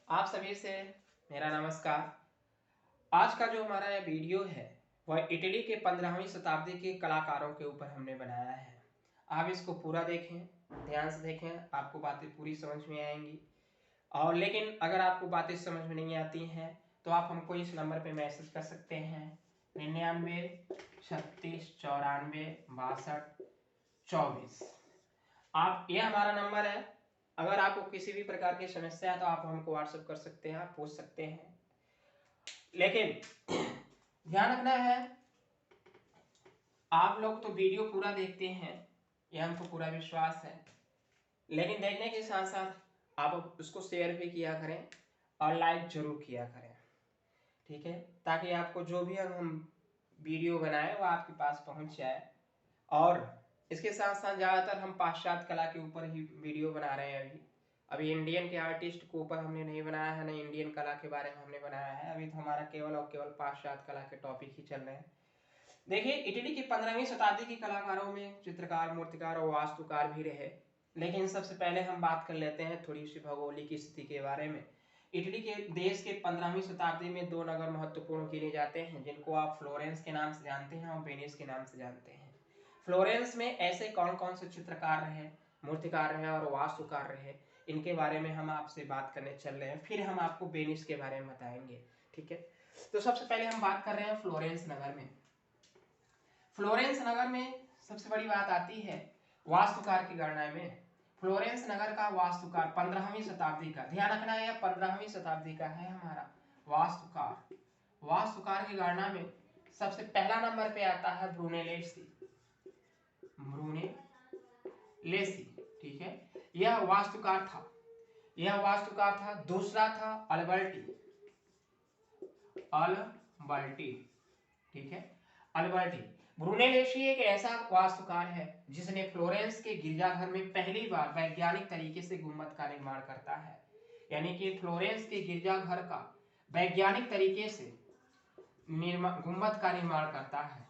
आप सभी से मेरा नमस्कार। आज का जो हमारा यह वीडियो है वह इटली के 15वीं शताब्दी के कलाकारों के ऊपर हमने बनाया है। आप इसको पूरा देखें, ध्यान से देखें, आपको बातें पूरी समझ में आएंगी। और लेकिन अगर आपको बातें समझ में नहीं आती हैं तो आप हमको इस नंबर पे मैसेज कर सकते हैं 99 36 94 62 24। आप ये हमारा नंबर है। अगर आपको किसी भी प्रकार की समस्या है तो आप हमको व्हाट्सएप कर सकते हैं, आप पूछ सकते हैं। लेकिन ध्यान रखना है, आप लोग तो वीडियो पूरा देखते हैं, ये हमको पूरा विश्वास है, लेकिन देखने के साथ साथ आप उसको शेयर भी किया करें और लाइक जरूर किया करें, ठीक है, ताकि आपको जो भी हम वीडियो बनाए वो आपके पास पहुंच जाए। और इसके साथ साथ ज़्यादातर हम पाश्चात्य कला के ऊपर ही वीडियो बना रहे हैं। अभी इंडियन के आर्टिस्ट के ऊपर हमने नहीं बनाया है, नहीं इंडियन कला के बारे में हमने बनाया है। अभी तो हमारा केवल और केवल पाश्चात्य कला के टॉपिक ही चल रहे हैं। देखिए, इटली की 15वीं शताब्दी के कलाकारों में चित्रकार, मूर्तिकार और वास्तुकार भी रहे। लेकिन सबसे पहले हम बात कर लेते हैं थोड़ी सी भौगोलिक स्थिति के बारे में। इटली के देश के 15वीं शताब्दी में दो नगर महत्वपूर्ण गिने जाते हैं, जिनको आप फ्लोरेंस के नाम से जानते हैं और वेनिस के नाम से जानते हैं। फ्लोरेंस में ऐसे कौन कौन से चित्रकार रहे, मूर्तिकार रहे और वास्तुकार रहे, इनके बारे में हम आपसे बात करने चल रहे हैं। फिर हम आपको वेनिस के बारे में बताएंगे, ठीक है। तो सबसे पहले हम बात कर रहे हैं फ्लोरेंस नगर में। फ्लोरेंस नगर में सबसे बड़ी बात आती है वास्तुकार की गणना में। फ्लोरेंस नगर का वास्तुकार 15वीं शताब्दी का, ध्यान रखना है, यह 15वीं शताब्दी का है हमारा वास्तुकार। वास्तुकार की गणना में सबसे पहला नंबर पे आता है ब्रूनेलेसी, ब्रूनेलेसी, ठीक है। यह वास्तुकार था, यह वास्तुकार था। दूसरा था अल्बर्टी, अल्बर्टी, ठीक है, अल्बर्टी। ब्रूनेलेसी एक ऐसा वास्तुकार है जिसने फ्लोरेंस के गिरजाघर में पहली बार वैज्ञानिक तरीके से गुंबद का निर्माण करता है। यानी कि फ्लोरेंस के गिरजाघर का वैज्ञानिक तरीके से गुंबद का निर्माण करता है,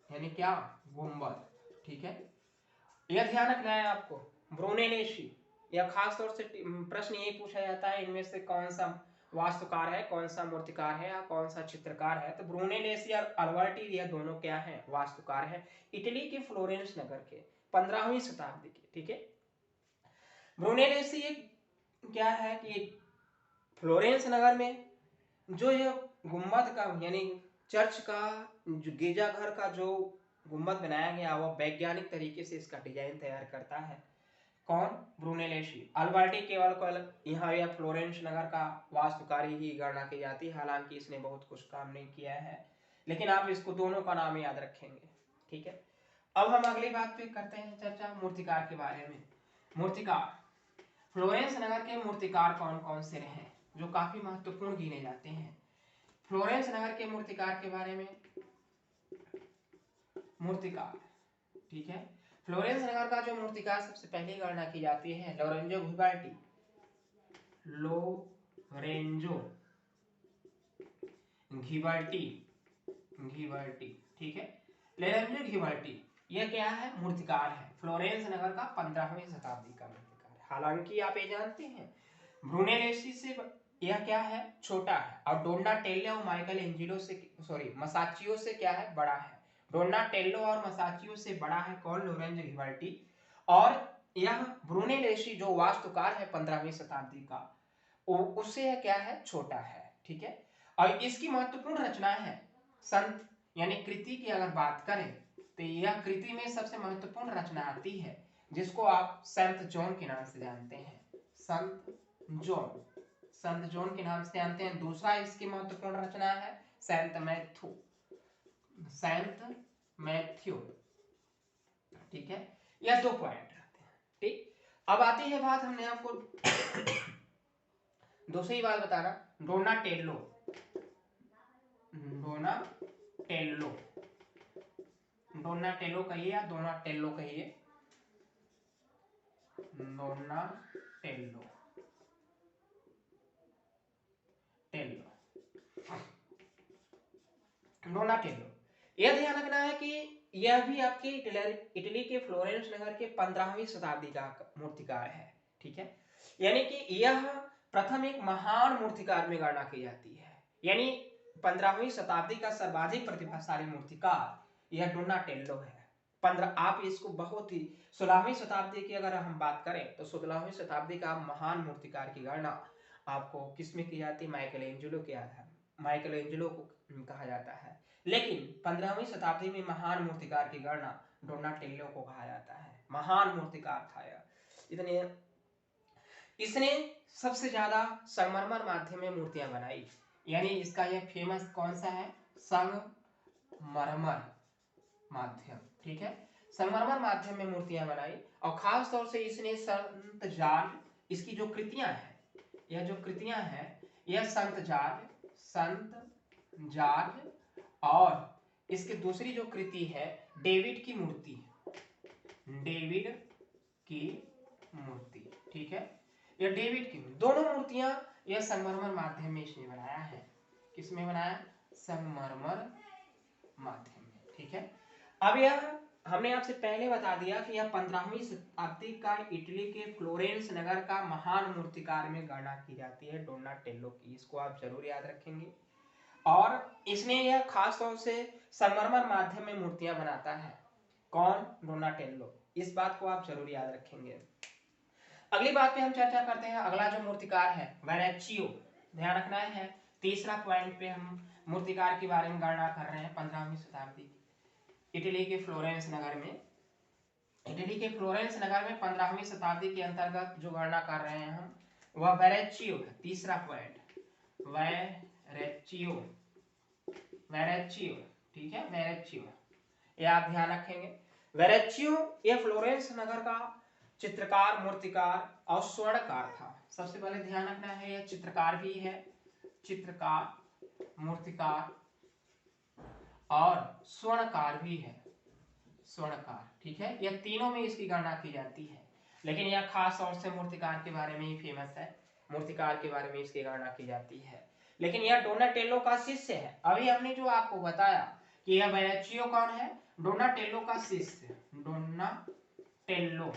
यानी क्या, गुंबद, ठीक है। यह ध्यान रखना है आपको। ब्रूनेलेसी, यह खास तौर से प्रश्न यही पूछा जाता है इनमें से कौन सा वास्तुकार है, कौन सा मूर्तिकार है या कौन सा चित्रकार है। तो ब्रूनेलेसी और अल्बर्टी यह दोनों क्या है, वास्तुकार है, इटली के फ्लोरेंस नगर के 15वीं शताब्दी के, ठीक है। ब्रूनेलेसी एक क्या है कि फ्लोरेंस नगर में जो यह गुंबद का, यानी चर्च का, जो गिरजाघर का जो गुंबद बनाया गया वो वैज्ञानिक तरीके से इसका डिजाइन तैयार करता है। कौन, ब्रूनेलेसी। अल्बर्टी केवल यहाँ यह फ्लोरेंस नगर का वास्तुकारी ही गणना की जाती है, हालांकि इसने बहुत कुछ काम नहीं किया है, लेकिन आप इसको दोनों का नाम याद रखेंगे, ठीक है। अब हम अगली बात पे करते हैं चर्चा मूर्तिकार के बारे में। मूर्तिकार, फ्लोरेंस नगर के मूर्तिकार कौन कौन से रहे जो काफी महत्वपूर्ण गिने जाते हैं। फ्लोरेंस नगर के मूर्तिकार के बारे में, मूर्तिकार, ठीक है। फ्लोरेंस नगर का जो मूर्तिकार सबसे पहले गणना की जाती है लोरेंजो घिबार्टी, लोरेंजो घिबार्टी, घिबार्टी, ठीक है। लोरेंजो घिबार्टी यह क्या है, मूर्तिकार है, फ्लोरेंस नगर का 15वीं शताब्दी का मूर्तिकार है। हालांकि आप ये जानते हैं ब्रूनेलेसी से यह क्या है, छोटा है, और डोनाटेल्लो और माइकल एंजिलो से, सॉरी, मसाचियो से क्या है, बड़ा है। डोनाटेल्लो और मसाचियो से बड़ा है कौन, लोरेंजो घिबार्टी। और यह ब्रूनेलेसी जो वास्तुकार है 15वीं शताब्दी का, उससे यह क्या है, छोटा है, ठीक है। और इसकी महत्वपूर्ण रचना है संत, यानी कृति की अगर बात करें तो यह कृति में सबसे महत्वपूर्ण रचना आती है जिसको आप संत जॉन के नाम से जानते हैं, संत जॉन, संत जॉन के नाम से जानते हैं। दूसरा इसकी महत्वपूर्ण रचना है सेंट मैथ्यू, सेंट मैथ्यू, ठीक है। यह दो पॉइंट रहते हैं, ठीक। अब आती है बात, हमने आपको दूसरी बात बताना, डोनाटेल्लो, डोनाटेल्लो, डोनाटेल्लो कहिए या डोनाटेल्लो कहिए, डोनाटेल्लो, टेल्लो, डोनाटेल्लो। यह ध्यान रखना है कि यह भी आपके इटली के फ्लोरेंस नगर के 15वीं शताब्दी का मूर्तिकार है, ठीक है। यानी कि यह प्रथम एक महान मूर्तिकार में गणना की जाती है। यानी 15वीं शताब्दी का सर्वाधिक प्रतिभाशाली मूर्तिकार यह डोनाटेल्लो है। 15 आप इसको बहुत ही 16वीं शताब्दी की अगर हम बात करें तो 16वीं शताब्दी का महान मूर्तिकार की गणना आपको किसमें की जाती है? माइकलएंजेलो के आधार, माइकलएंजेलो को कहा जाता है। लेकिन 15वीं शताब्दी में महान मूर्तिकार की गणना डोनाटेल्लो को कहा जाता है। महान मूर्तिकार था यह। इतने इसने सबसे ज्यादा संगमरमर माध्यम में मूर्तियां बनाई। यानी इसका यह फेमस कौन सा है? संगमरमर माध्यम। ठीक है, संगमरमर माध्यम में मूर्तियां बनाई और खास तौर से इसने संत जाल, इसकी जो कृतियां हैं, यह जो कृतियां हैं यह संत जाल और इसकी दूसरी जो कृति है डेविड की मूर्ति, डेविड की मूर्ति। ठीक है, यह डेविड की दोनों मूर्तियां यह संगमरमर माध्यम में इसने बनाया है। किसमें बनाया? संगमरमर माध्यम में। ठीक है, अब यह हमने आपसे पहले बता दिया कि यह 15वीं शताब्दी का इटली के फ्लोरेंस नगर का महान मूर्तिकार में गणना की जाती है, डोनाटेल्लो की। इसको आप जरूर याद रखेंगे। और इसने यह खास तौर से संगमरमर माध्यम में मूर्तियां बनाता है। कौन? डोनाटेल्लो। इस बात को आप जरूर याद रखेंगे। अगली बात पे हम चर्चा करते हैं। अगला जो मूर्तिकार है वेरेचियो, ध्यान रखना है। तीसरा पॉइंट पे हम मूर्तिकार के बारे में गणना कर रहे हैं 15वीं शताब्दी इटली के फ्लोरेंस नगर में। इटली के फ्लोरेंस नगर में 15वीं शताब्दी के अंतर्गत जो गणना कर रहे हैं हम वह वेरेचियो है। तीसरा पॉइंट वेरेचियो, वेरेचियो। ठीक है, वेरेचियो, ये आप ध्यान रखेंगे। वेरेचियो यह फ्लोरेंस नगर का चित्रकार, मूर्तिकार और स्वर्णकार था। सबसे पहले ध्यान रखना है यह चित्रकार भी है, चित्रकार, मूर्तिकार और स्वर्णकार भी है, स्वर्णकार। ठीक है, यह तीनों में इसकी गणना की जाती है। लेकिन यह खास तौर से मूर्तिकार के बारे में ही फेमस है, मूर्तिकार के बारे में इसकी गणना की जाती है। लेकिन यह डोनाटेल्लो का शिष्य है। अभी हमने जो आपको बताया कि यह वेरेचियो कौन है? डोनाटेल्लो का शिष्य। डोनाटेल्लो,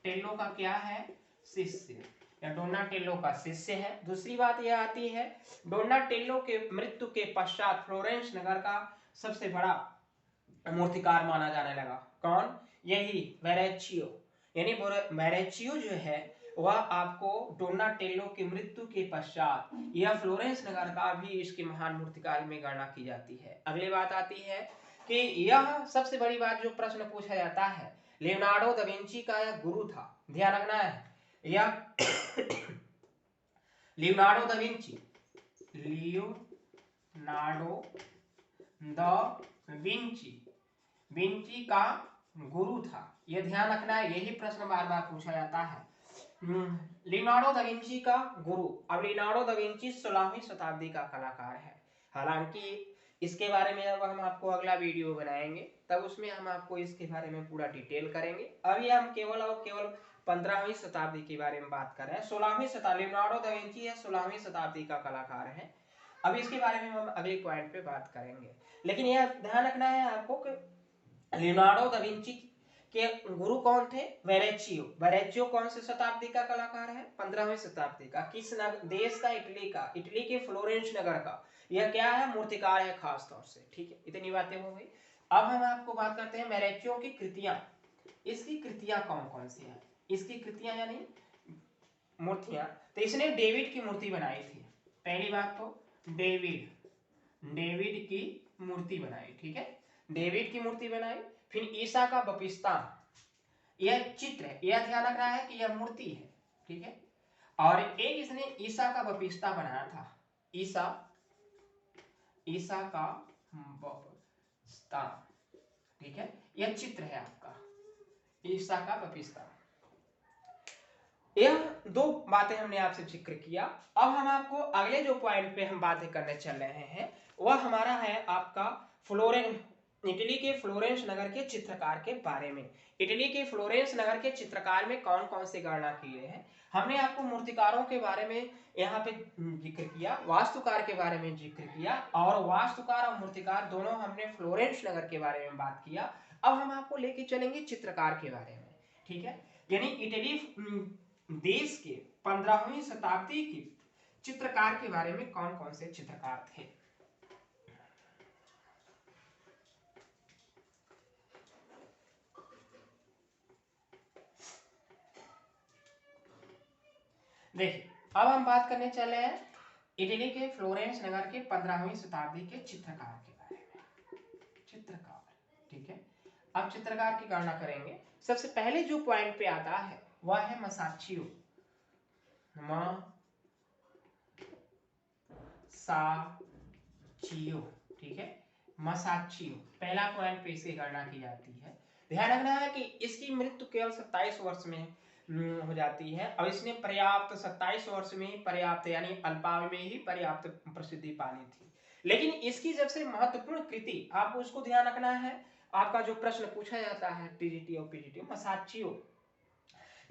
टेल्लो का क्या है? शिष्य। या डोनाटेल्लो का शिष्य है। दूसरी बात यह आती है डोनाटेल्लो के मृत्यु के पश्चात फ्लोरेंस नगर का सबसे बड़ा मूर्तिकार माना जाने लगा। कौन? यही वेरेचियो। यानी वेरेचियो जो है वह आपको डोनाटेल्लो की मृत्यु के पश्चात यह फ्लोरेंस नगर का भी इसके महान मूर्तिकार में गणना की जाती है। अगली बात आती है कि यह सबसे बड़ी बात जो प्रश्न पूछा जाता है, लियोनार्डो दा विंची का यह गुरु था। ध्यान रखना है, यह Leonardo da Vinci, Leonardo da Vinci, Vinci का गुरु था। यह ध्यान रखना है, यही प्रश्न बार बार पूछा जाता है। लियोनार्डो दा विंची का गुरु। अब लियोनार्डो दा विंची 16वीं शताब्दी का कलाकार है। हालांकि इसके बारे में जब हम आपको अगला वीडियो बनाएंगे तब उसमें हम आपको इसके बारे में पूरा डिटेल करेंगे। अभी हम केवल और केवल 15वीं शताब्दी के बारे में बात कर रहे हैं। 16वीं शताब्दी, लियोनार्डो दा विंची है 16वीं शताब्दी का कलाकार है। अब इसके बारे में हम अगले पॉइंट पे बात करेंगे। लेकिन यह ध्यान रखना है आपको कि लियोनार्डो दा विंची के गुरु कौन थे? वेरेचियो। वेरेचियो कौन से शताब्दी का कलाकार है? 15वीं शताब्दी का। किस देश का? इटली का, इटली के फ्लोरेंस नगर का। यह क्या है? मूर्तिकार है खास तौर से। ठीक है, इतनी बातें हो गई। अब हम आपको बात करते हैं वेरेचियो की कृतियां। इसकी कृतियां कौन कौन सी हैं? इसकी कृतियां यानी मूर्तियां। तो इसने डेविड की मूर्ति बनाई थी। पहली बात तो डेविड की मूर्ति बनाई। ठीक है, डेविड की मूर्ति बनाई। फिर ईसा का बपिस्ता, यह चित्र है, यह ध्यान रखना है कि यह मूर्ति है। ठीक है, और एक इसने ईसा का बपिस्ता बनाया था। ईसा का बपिस्ता। ठीक है, यह चित्र है आपका ईसा का बपिस्ता। यह दो बातें हमने आपसे जिक्र किया। अब हम आपको अगले जो पॉइंट पे हम बातें करने चल रहे हैं वह हमारा है आपका इटली के फ्लोरेंस नगर के चित्रकार के बारे में। इटली के फ्लोरेंस नगर के चित्रकार में कौन कौन से गणना किए हैं? हमने आपको मूर्तिकारों के बारे में यहाँ पे जिक्र किया, वास्तुकार के बारे में जिक्र किया, और वास्तुकार और मूर्तिकार दोनों हमने फ्लोरेंस नगर के बारे में बात किया। अब हम आपको लेके चलेंगे चित्रकार के बारे में। ठीक है, यानी इटली देश के 15वीं शताब्दी के चित्रकार के बारे में कौन कौन से चित्रकार थे? देखिए, अब हम बात करने चले हैं इटली के फ्लोरेंस नगर के 15वीं शताब्दी के चित्रकार के बारे में। चित्रकार, ठीक है। अब चित्रकार की गणना करेंगे। सबसे पहले जो पॉइंट पे आता है वह है मसाचियो। ठीक है, मसाचियो पहला पॉइंट पे इसकी गणना की जाती है। ध्यान रखना है कि इसकी मृत्यु केवल 27 वर्ष में हो जाती है और इसने पर्याप्त 27 वर्ष में ही पर्याप्त यानी अल्पावधि में ही पर्याप्त प्रसिद्धि पानी थी। लेकिन इसकी जब से महत्वपूर्ण कृति, आपको उसको ध्यान रखना है, आपका जो प्रश्न पूछा जाता है टीजीटी और पीजीटी, मसाचियो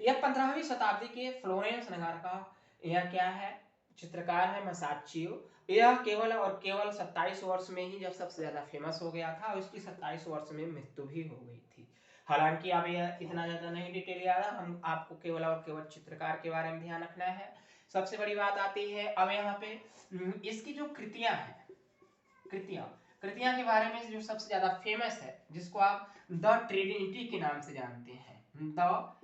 यह 15वीं शताब्दी के फ्लोरेंस नगर का यह क्या है, चित्रकार है मसाचियो। यह केवल और केवल 27 वर्ष में ही जब सबसे ज्यादा फेमस हो गया था और इसकी 27 वर्ष में मृत्यु भी हो गई थी। हालांकि अब यह इतना ज्यादा नहीं डिटेल याद है, हम आपको केवल और केवल चित्रकार के बारे में ध्यान रखना है। सबसे बड़ी बात आती है अब यहाँ पे इसकी जो कृतियां हैं, कृतियां के बारे में जो सबसे ज्यादा फेमस है, जिसको आप द ट्रिनिटी के नाम से जानते हैं, द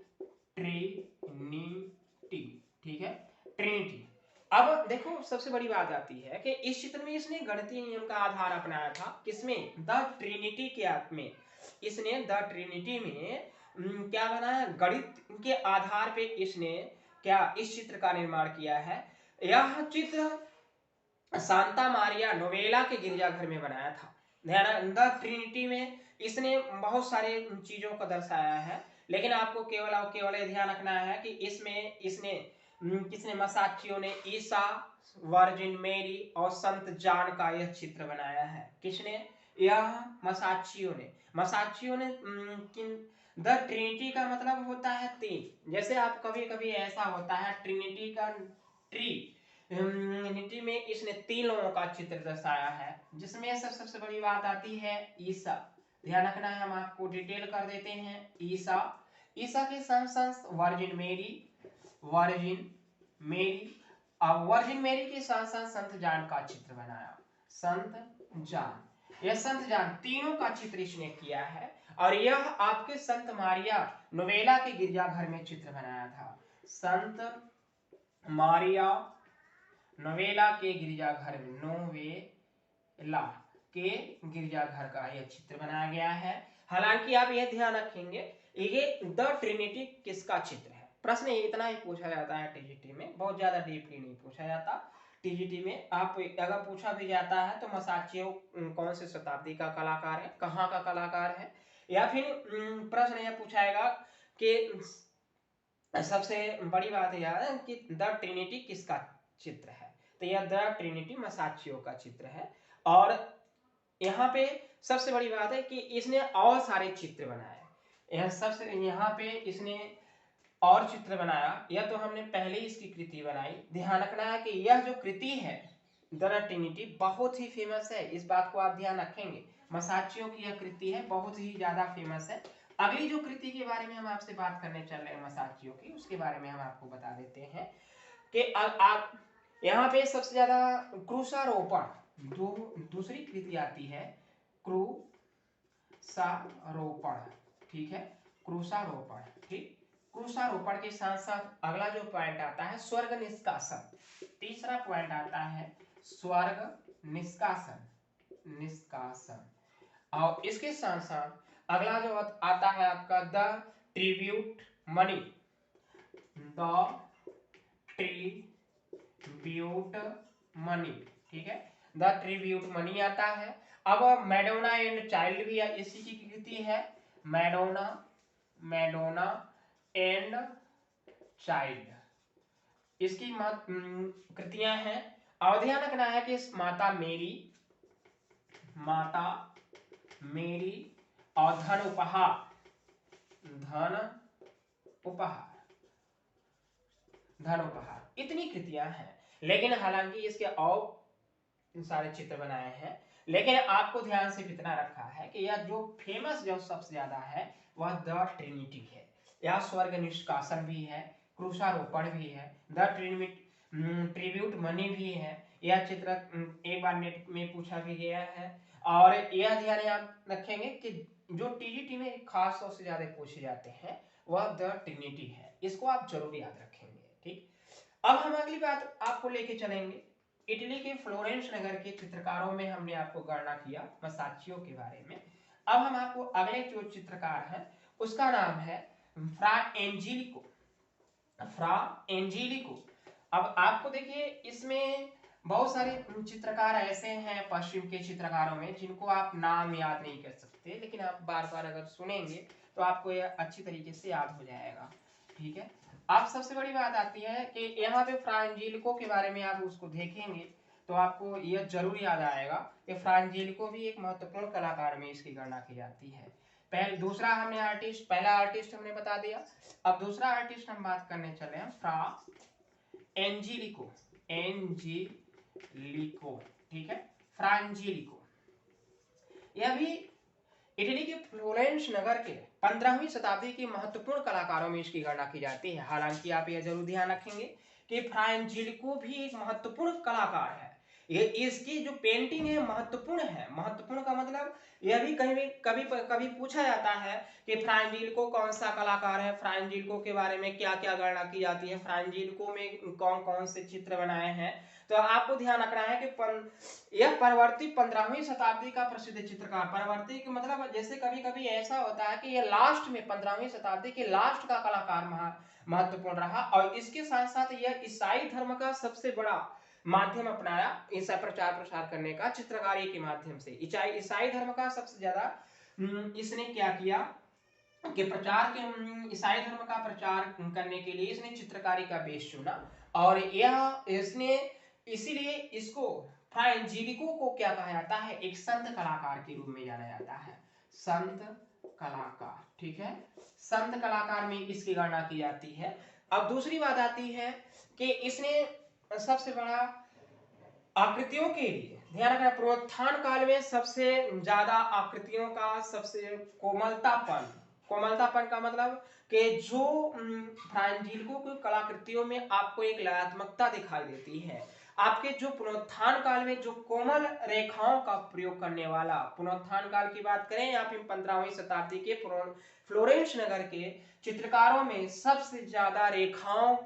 ट्रिनिटी, ठीक है, ट्रिनिटी। अब देखो सबसे बड़ी बात आती है कि इस चित्र में इसने गणितीय नियम का आधार अपनाया था। किसमें? द ट्रिनिटी के आप में इसने द ट्रिनिटी में क्या बनाया, गणित के आधार पे इसने क्या इस चित्र का निर्माण किया है। यह चित्र सांता मारिया नोवेला के गिरजाघर में बनाया था। ध्यान, द ट्रिनिटी में इसने बहुत सारे चीजों को दर्शाया है, लेकिन आपको केवल और केवल ध्यान रखना है कि इसमें इसने किसने, मसाचियो ने ईसा, वर्जिन मेरी और संत जॉन का यह चित्र बनाया है। किसने? यह मसाचियो ने। द ट्रिनिटी का मतलब होता है तीन। जैसे आप कभी कभी ऐसा होता है ट्रिनिटी का ट्रिनिटी में इसने तीन लोगों का चित्र दर्शाया है, जिसमें सबसे बड़ी बात आती है ईसा। ध्यान रखना है, हम आपको डिटेल कर देते हैं। ईसा के साथ साथ वर्जिन मेरी के साथ साथ संत जॉन का चित्र बनाया। यह संत जॉन तीनों का चित्र इसने किया है और यह आपके संत मारिया नोवेला के गिरजाघर में चित्र बनाया था। संत मारिया नोवेला के गिरजाघर में, नोवेला के गिरजाघर का यह चित्र बनाया गया है। हालांकि आप यह ध्यान रखेंगे ये द ट्रिनिटी किसका चित्र है। प्रश्न इतना ही पूछा जाता है टीजीटी में, बहुत ज्यादा डीपली नहीं पूछा जाता। टीजीटी में आप अगर पूछा भी जाता है तो मसाचियो कौन से शताब्दी का कलाकार है, कहाँ का कलाकार है, या फिर प्रश्न यह पूछाएगा कि सबसे बड़ी बात यह है कि द ट्रिनिटी किसका चित्र है। तो यह द ट्रिनिटी मसाचियो का चित्र है। और यहाँ पे सबसे बड़ी बात है कि इसने और सारे चित्र बनाए। यहाँ पे इसने और चित्र बनाया, यह तो हमने पहले ही इसकी कृति बनाई। ध्यान रखना है कि यह जो कृति है द ट्रिनिटी बहुत ही फेमस है, इस बात को आप ध्यान रखेंगे। मसाचियो की यह कृति है, बहुत ही ज्यादा फेमस है। अगली जो कृति के बारे में हम आपसे बात करने चल रहे हैं मसाचियो की, उसके बारे में हम आपको बता देते हैं कि आप यहाँ पे सबसे ज्यादा क्रूसारोपण दूसरी कृति आती है, क्रूसारोपण, ठीक है, क्रूसारोपण। ठीक, क्रूसारोपण के साथ साथ अगला जो पॉइंट आता है स्वर्ग निष्कासन। तीसरा पॉइंट आता है स्वर्ग निष्कासन। और इसके साथ साथ अगला जो आता है आपका the tribute money. The tribute money, ठीक है, द ट्रिब्यूट मनी आता है। अब मैडोना एंड चाइल्ड भी इसी की कृति है, मैडोना एंड चाइल्ड इसकी कृतियां हैं। और ध्यान रखना है कि माता मेरी और धन उपहार इतनी कृतियां हैं। लेकिन हालांकि इसके और सारे चित्र बनाए हैं, लेकिन आपको ध्यान से कितना रखा है कि यह जो फेमस जो सबसे ज्यादा है वह द ट्रिनिटी है। यह स्वर्ग निष्कासन भी है, क्रूसारोपण भी है, द ट्रिब्यूट मनी भी है। यह चित्र एक बार नेट में पूछा भी गया है। और यह ध्यान आप रखेंगे कि जो टीजीटी में खास तौर से ज्यादा पूछे जाते हैं वह द ट्रिनिटी है, इसको आप जरूर याद रखेंगे। ठीक, अब हम अगली बात आपको लेके चलेंगे। इटली के फ्लोरेंस नगर के चित्रकारों में हमने आपको गणना किया मसाचियो के बारे में। अब हम आपको अगले जो चित्रकार है उसका नाम है फ्रा एंजिलिको। फ्रा एंजिलिको। अब आपको देखिए इसमें बहुत सारे चित्रकार ऐसे हैं पश्चिम के चित्रकारों में जिनको आप नाम याद नहीं कर सकते, लेकिन आप बार बार अगर सुनेंगे तो आपको यह अच्छी तरीके से याद हो जाएगा। ठीक है, अब सबसे बड़ी बात आती है कि यहाँ पे फ्रा एंजिलिको के बारे में आप उसको देखेंगे तो आपको यह जरूर याद आएगा कि फ्रा एंजिलिको भी एक महत्वपूर्ण कलाकार में इसकी गणना की जाती है। पहले दूसरा हमने आर्टिस्ट, पहला आर्टिस्ट हमने बता दिया। अब दूसरा आर्टिस्ट हम बात करने चले हैं फ्रा एंजिलिको। एंजिलिको, ठीक है, फ्रा एंजिलिको। यह भी इटली के फ्लोरेंस नगर के 15वीं शताब्दी के महत्वपूर्ण कलाकारों में इसकी गणना की जाती है। हालांकि आप यह जरूर ध्यान रखेंगे कि फ्रा एंजिलिको भी एक महत्वपूर्ण कलाकार है। ये इसकी जो पेंटिंग है महत्वपूर्ण है। महत्वपूर्ण का मतलब यह भी कभी कभी पूछा जाता है कि फ्रा एंजिलिको कौन सा कलाकार है, फ्रा एंजिलिको के बारे में क्या क्या गणना की जाती है, फ्रा एंजिलिको में कौन कौन से चित्र बनाए हैं। तो आपको ध्यान रखना है कि यह परवर्ती 15वीं शताब्दी का प्रसिद्ध चित्रकार, परवर्ती के मतलब जैसे कभी कभी ऐसा होता है कि यह लास्ट में 15वीं शताब्दी के लास्ट का कलाकार महत्वपूर्ण रहा। और इसके साथ साथ यह ईसाई धर्म का सबसे बड़ा माध्यम अपनाया ऐसा प्रचार प्रसार करने का, चित्रकारी के माध्यम से। ईसाई धर्म का सबसे ज्यादा इसने क्या किया कि प्रचार के ईसाई धर्म का प्रचार करने के लिए इसने चित्रकारी का बेस चुना। और यह इसने इसीलिए इसको फ्रा एंजिलिको को क्या कहा जाता है, एक संत कलाकार के रूप में जाना जाता है, संत कलाकार। ठीक है, संत कलाकार में इसकी गणना की जाती है। अब दूसरी बात आती है कि इसने सबसे बड़ा आकृतियों के लिए ध्यान रखना, पुनरुत्थान काल में सबसे ज्यादा आकृतियों का सबसे कोमलतापन, कोमलतापन का मतलब कि जो फ्रा एंजिलिको की कलाकृतियों में आपको एक लयात्मकता दिखाई देती है। आपके जो पुनरुत्थान काल में जो कोमल रेखाओं का प्रयोग करने वाला, पुनरुत्थान काल की बात करें यहाँ पे 15वीं शताब्दी के फ्लोरेंस नगर के चित्रकारों में सबसे ज्यादा रेखाओं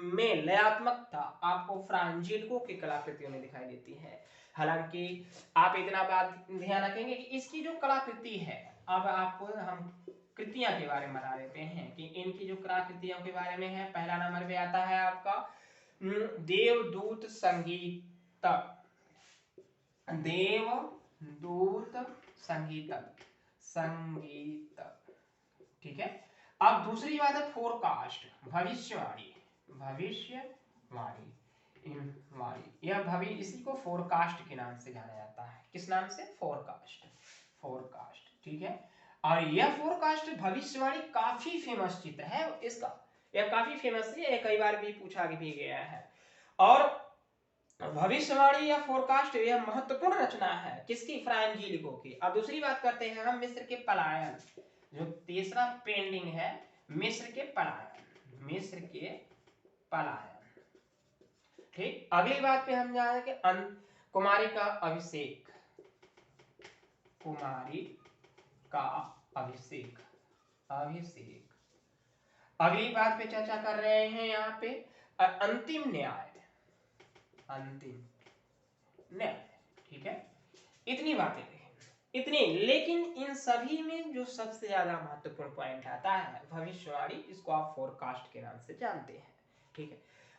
में लयात्मकता आपको फ्रा एंजिलिको की कलाकृतियों में दिखाई देती है। हालांकि आप इतना बात ध्यान रखेंगे कि इसकी जो कलाकृति है, अब आपको हम कृतियां के बारे में बता देते हैं कि इनकी जो कलाकृतियों के बारे में है। पहला नंबर पे आता है आपका देवदूत संगीत, देवदूत संगीत, संगीत। ठीक है, अब दूसरी बात है फोरकास्ट, भविष्यवाणी, भविष्यवाणी, यह इसी को फोरकास्ट के नाम से जाना जाता है। किस नाम से, फोरकास्ट, फोरकास्ट। ठीक है, और यह फोरकास्ट भविष्यवाणी काफी फेमस चित्र है इसका, यह काफी फेमस है, यह कई बार भी पूछा भी गया है। और भविष्यवाणी या फोरकास्ट यह महत्वपूर्ण रचना है किसकी, फ्रा एंजिलिको की। अब दूसरी बात करते हैं हम मिस्र के पलायन, जो तीसरा पेंटिंग है मिस्र के पलायन, मिस्र के पलायन। ठीक, अगली बात पे हम जाए कि कुमारी का अभिषेक, कुमारी का अभिषेक, अभिषेक। अगली बात पे चर्चा कर रहे हैं यहाँ पे अंतिम न्याय, अंतिम न्याय। ठीक है, इतनी बातें इतनी, लेकिन इन सभी में जो सबसे ज्यादा महत्वपूर्ण पॉइंट आता है भविष्यवाणी, इसको आप फोरकास्ट के नाम से जानते हैं। ठीक है,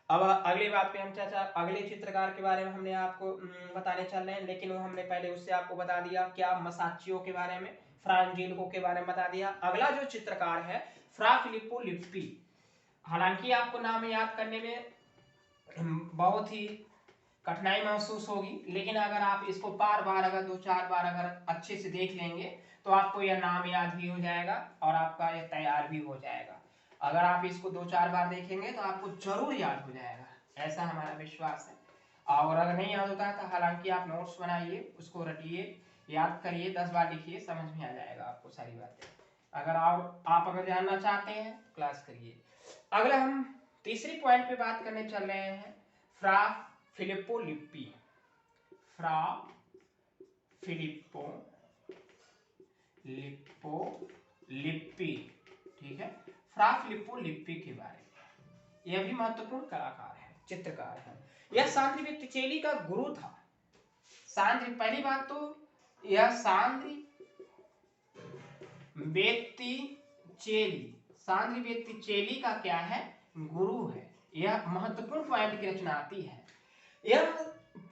अब अगली बात पे हम चर्चा, अगले चित्रकार के बारे में हमने आपको बताने चल रहे हैं, लेकिन वो हमने पहले उससे आपको बता दिया क्या, मसाचियो के बारे में, फ्रा एंजिलिको के बारे में बता दिया। अगला जो चित्रकार है फ्रा फिलिप्पो लिप्पी। हालांकि आपको नाम याद करने में बहुत ही कठिनाई महसूस होगी, लेकिन अगर आप इसको बार बार अगर 2-4 बार अगर अच्छे से देख लेंगे तो आपको यह नाम याद भी हो जाएगा और आपका यह तैयार भी हो जाएगा। अगर आप इसको 2-4 बार देखेंगे तो आपको जरूर याद हो जाएगा, ऐसा हमारा विश्वास है। और अगर नहीं याद होता है तो हालांकि आप नोट्स बनाइए, उसको रटिए, याद करिए, 10 बार लिखिए, समझ में आ जाएगा आपको सारी बातें। अगर आप अगर जानना चाहते हैं क्लास करिए। अगला हम तीसरी पॉइंट पे बात करने चल रहे हैं फ्रा फिलिप्पो लिप्पी। फ्रा फिलिप्पो लिप्पी, ठीक है, फ्रा फिलिप्पो लिप्पी के बारे में। यह भी महत्वपूर्ण कलाकार है, चित्रकार है। यह सांद्री बोत्तिचेली का गुरु था। सांद्री, पहली बात तो यह सांद्री बोत्तिचेली का क्या है, गुरु है। यह महत्वपूर्ण पॉइंट की रचना आती है। यह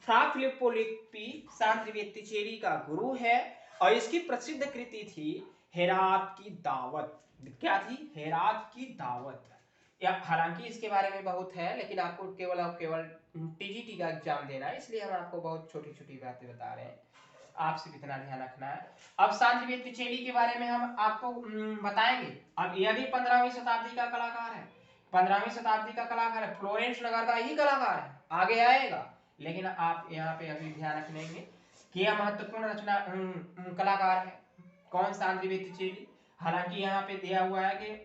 फ्रा फिलिप्पो लिप्पी सांद्री बोत्तिचेली का गुरु है और इसकी प्रसिद्ध कृति थी हेरात की दावत। क्या थी? हेरात की दावत। हालांकि इसके बारे में बहुत है, लेकिन आपको केवल टीजीटी का एग्जाम देना है, इसलिए हम आपको बहुत छोटी छोटी बातें बता रहे हैं, आपसे इतना ध्यान रखना है। अब सांद्री बोत्तिचेली के बारे में हम आपको बताएंगे। अब यह भी 15वीं शताब्दी का कलाकार है, 15वीं शताब्दी का कलाकार है, फ्लोरेंस नगर का ही कलाकार है, आगे आएगा। लेकिन आप यहाँ पे अभी ध्यान रख लेंगे कि यह महत्वपूर्ण रचना कलाकार है। कौन? सांद्री बोत्तिचेली। हालांकि यहाँ पे दिया हुआ है कि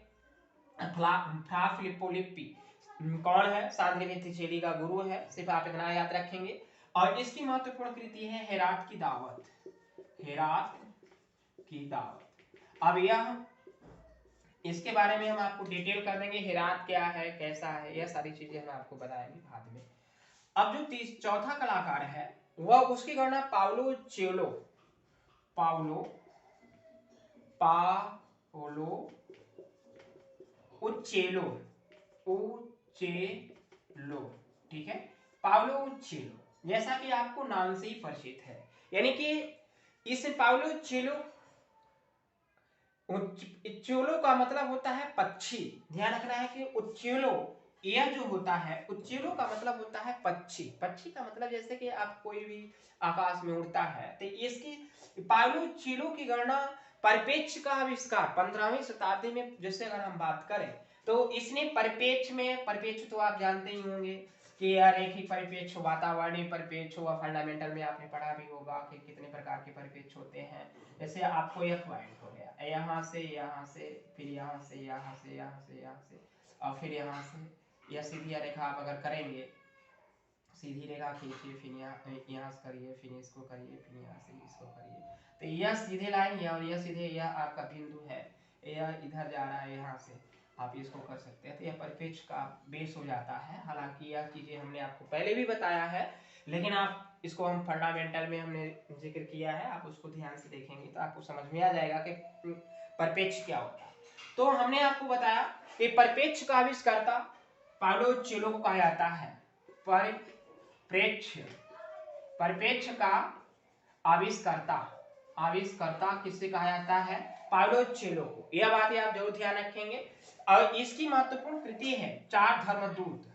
फ्रा फिलिप्पो लिप्पी कौन है? सांद्री बोत्तिचेली का गुरु है, सिर्फ आप इतना याद रखेंगे। और इसकी महत्वपूर्ण कृति है हेरात की दावत। हेरात की दावत। अब यह इसके बारे में हम आपको डिटेल कर देंगे, हेरात क्या है, कैसा है, यह सारी चीजें हम आपको बताएंगे बाद में। अब जो चौथा कलाकार है वह, उसकी गणना पाउलो उच्चेलो, ठीक है, पाउलो उच्चेलो, जैसा कि आपको नाम से ही परिचित है। यानी कि इस पाउलो उच्चेलो का मतलब होता है पक्षी। ध्यान रखना है कि उच्चेलो, यह जो होता है, उच्चेलो का मतलब होता है पक्षी। पक्षी का मतलब जैसे कि आप कोई भी आकाश में उड़ता है, तो इसकी पाउलो उच्चेलो की गणना परिपेक्ष का आविष्कार 15वीं शताब्दी में, जैसे अगर हम बात करें तो इसने परिपेक्ष तो आप जानते ही होंगे कि रैखिक परिपेक्ष, वातावरणीय परिपेक्ष, फंडामेंटल में आपने पढ़ा भी होगा कि कितने प्रकार के परिपेक्ष होते हैं। जैसे आपको यह पॉइंट हो गया, यहाँ से, फिर यहाँ से, यहाँ से, और फिर यहाँ से, यह सीधी रेखा आप अगर करेंगे, सीधी रेखा खींचिए, फिर यहाँ से करिए, फिर इसको करिए, फिर यहाँ से इसको करिए, तो यह सीधे लाइन, और यह सीधे, यह आपका बिंदु है, यह इधर जा रहा है, यहाँ से आप इसको कर सकते हैं। तो यह परिपेक्ष का बेस हो जाता है। हालांकि यह चीजें हमने आपको पहले भी बताया है, लेकिन आप इसको हम फंडामेंटल में हमने जिक्र किया है, आप उसको ध्यान से देखेंगे तो आपको समझ में आ जाएगा कि परिपेक्ष क्या होता है। तो हमने आपको बताया कि परिपेक्ष का आविष्कर्ता पाउलो उच्चेलो को कहा जाता है। परिपेक्ष का आविष्कर्ता किससे कहा जाता है? पाउलो उच्चेलो को। यह बात आप जरूर ध्यान रखेंगे। और इसकी महत्वपूर्ण कृति है चार धर्मदूत।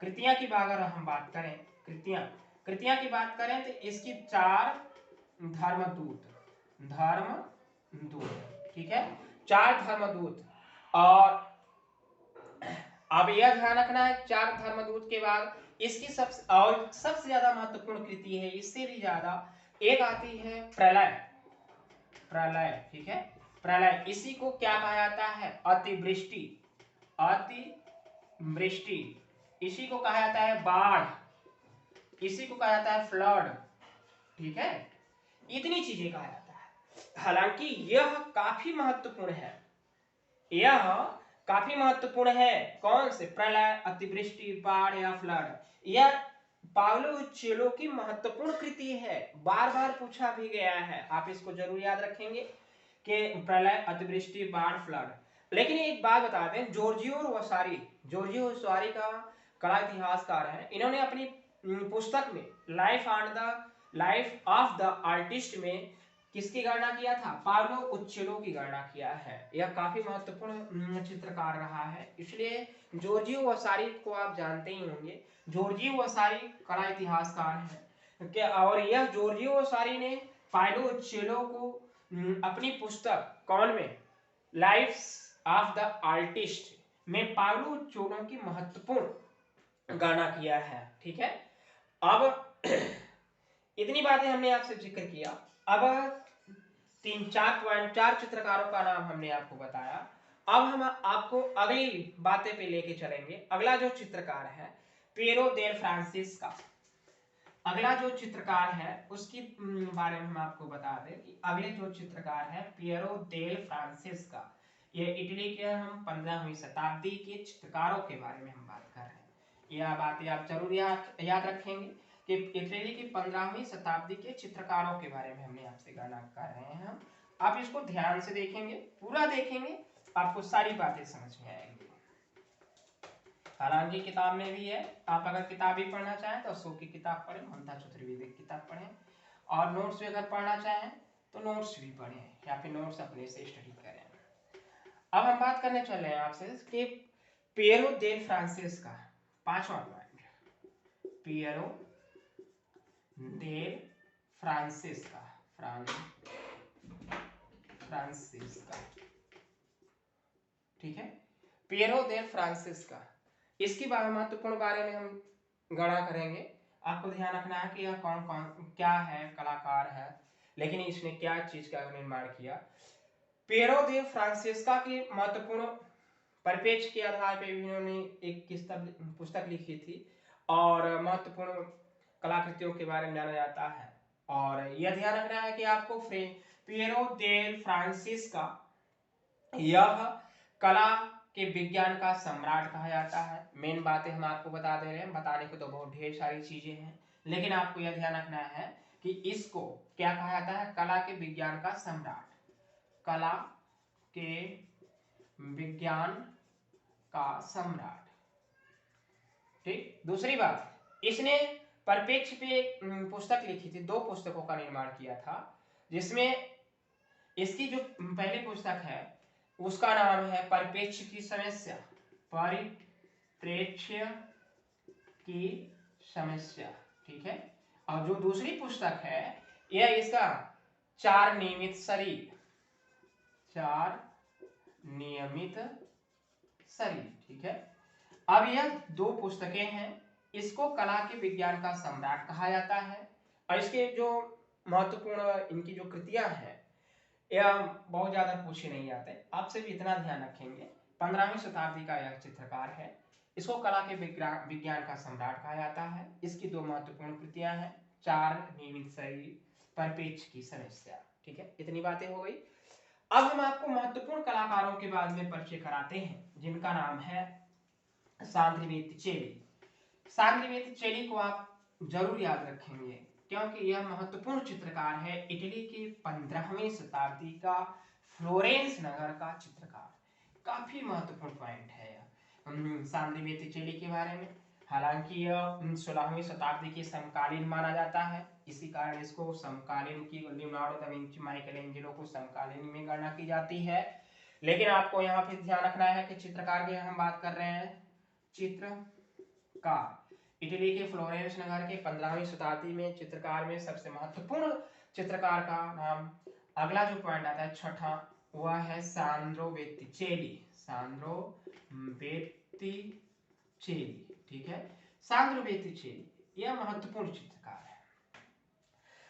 कृतियां की अगर हम बात करें, कृतियां की बात करें तो इसकी चार धर्मदूत, ठीक है, चार धर्मदूत। और अब यह ध्यान रखना है, चार धर्मदूत के बाद इसकी सबसे ज्यादा महत्वपूर्ण कृति है, इससे भी ज्यादा एक आती है प्रलय, ठीक है, प्रलय। इसी को क्या कहा जाता है? अतिवृष्टि, इसी को कहा जाता है बाढ़, इसी को कहा जाता है फ्लड, ठीक है, इतनी चीजें कहा जाता है। हालांकि यह काफी महत्वपूर्ण है, कौन से? प्रलय, अतिवृष्टि, बाढ़ या फ्लड। यह पाउलो उच्चेलो की महत्वपूर्ण कृति है, बार बार पूछा भी गया है, आप इसको जरूर याद रखेंगे कि प्रलय, अतिवृष्टि, बाढ़, फ्लड। लेकिन एक बात बता दें, जॉर्जियो वासारी का कला इतिहासकार है। इन्होंने अपनी पुस्तक में लाइफ ऑफ द आर्टिस्ट में किसकी गणना किया था? पाउलो उच्चेलो की गणना किया है। यह काफी महत्वपूर्ण चित्रकार रहा है, इसलिए जॉर्जियो वासारी को आप जानते ही होंगे। जॉर्जियो वासारी कला इतिहासकार है, और यह जॉर्जियो वासारी ने पाउलो उच्चेलो को अपनी पुस्तक कौन में? लाइफ ऑफ द आर्टिस्ट में पाउलो उच्चेलो की महत्वपूर्ण गणना किया है, ठीक है। अब इतनी बातें हमने आपसे जिक्र किया। अब 3-4 चित्रकारों का नाम हमने आपको बताया। अब हम आपको अगली बातें पे लेके चलेंगे। अगला जो चित्रकार है पियरो देल फ्रांसिस का, अगला जो चित्रकार है उसकी बारे में हम आपको बता दें कि अगले जो चित्रकार है पियरो देल फ्रांसिस का, ये इटली के हम 15वीं शताब्दी के चित्रकारों के बारे में हम बात कर रहे हैं। यह बातें आप जरूर याद रखेंगे कि इटली की 15वीं शताब्दी के चित्रकारों के बारे में हमने आपसे गणना कर रहे हैं। आप इसको ध्यान से देखेंगे, पूरा देखेंगे, आपको सारी बातें समझ में आएंगी। हालांकि किताब में भी है, आप अगर किताब भी पढ़ना चाहें तो अशोक की किताब पढ़ें, ममता चतुर्वेदी की किताब पढ़ें, और नोट्स भी अगर पढ़ना चाहें तो नोट्स भी पढ़ें या फिर नोट्स अपने से स्टडी करें। अब हम बात करने चल रहे हैं आपसे कि पियरो देल फ्रांसिस का 5वां पॉइंट, पियरो देल फ्रांसिस का, फ्रांसिस का, ठीक है, पियरो देल फ्रांसिस का। इसकी महत्वपूर्ण बारे में हम गणना करेंगे। आपको ध्यान रखना है कि यह कौन कौन क्या है, कलाकार है, लेकिन इसने क्या चीज का निर्माण किया। पियरो दे फ्रांसिस्का की महत्वपूर्ण परिप्रेक्ष्य के आधार पर इन्होंने एक पुस्तक लिखी थी और महत्वपूर्ण कलाकृतियों के बारे में जाना जाता है। और यह ध्यान रखना है कि आपको पियरो देल फ्रांसिस्का यह कला के विज्ञान का सम्राट कहा जाता है। मेन बातें हम आपको बता दे रहे हैं, बताने को तो बहुत ढेर सारी चीजें हैं, लेकिन आपको यह ध्यान रखना है कि इसको क्या कहा जाता है, कला के विज्ञान का सम्राट, कला के विज्ञान का सम्राट। ठीक, दूसरी बात, इसने परिप्रेक्ष्य पे पुस्तक लिखी थी, 2 पुस्तकों का निर्माण किया था, जिसमें इसकी जो पहली पुस्तक है उसका नाम है परिप्रेक्ष्य की समस्या, परिप्रेक्ष्य की समस्या, ठीक है। और जो दूसरी पुस्तक है यह इसका 4 नियमित शरीर, 4 नियमित शरीर, ठीक है। अब यह 2 पुस्तकें हैं, इसको कला के विज्ञान का सम्राट कहा जाता है। और इसके जो महत्वपूर्ण इनकी जो कृतियां हैं यह बहुत ज्यादा पूछे नहीं जाते, आपसे भी इतना ध्यान रखेंगे। 15वीं शताब्दी का यह चित्रकार है, इसको कला के विज्ञान का सम्राट कहा जाता है। इसकी 2 महत्वपूर्ण कृतियां हैं, 4 नियमित शरीर, परिप्रेक्ष्य की समस्या, ठीक है। इतनी बातें हो गई। अब हम आपको महत्वपूर्ण कलाकारों के बारे में परिचय कराते हैं, जिनका नाम है सांद्री बोत्तिचेली। सांद्री बोत्तिचेली को आप जरूर याद रखेंगे क्योंकि यह महत्वपूर्ण चित्रकार है, इटली की 15वीं शताब्दी का फ्लोरेंस नगर का चित्रकार। काफी महत्वपूर्ण पॉइंट है यह सांद्री बोत्तिचेली के बारे में। हालांकि यह 16वीं शताब्दी के समकालीन माना जाता है, इसी कारण इसको समकालीन की, लियोनार्डो दा विंची, माइकलएंजेलो को समकालीन में गणना की जाती है। लेकिन आपको यहाँ पे ध्यान रखना है कि चित्रकार की हम बात कर रहे हैं, चित्रकार इटली के फ्लोरेंस नगर के 15वीं शताब्दी में चित्रकार में सबसे महत्वपूर्ण चित्रकार का नाम, अगला जो पॉइंट आता है 6ठा, वह है सांद्रो बोत्तिचेली, सांद्रो बोत्तिचेली, ठीक है। सांद्रो बोत्तिचेली यह महत्वपूर्ण चित्रकार है।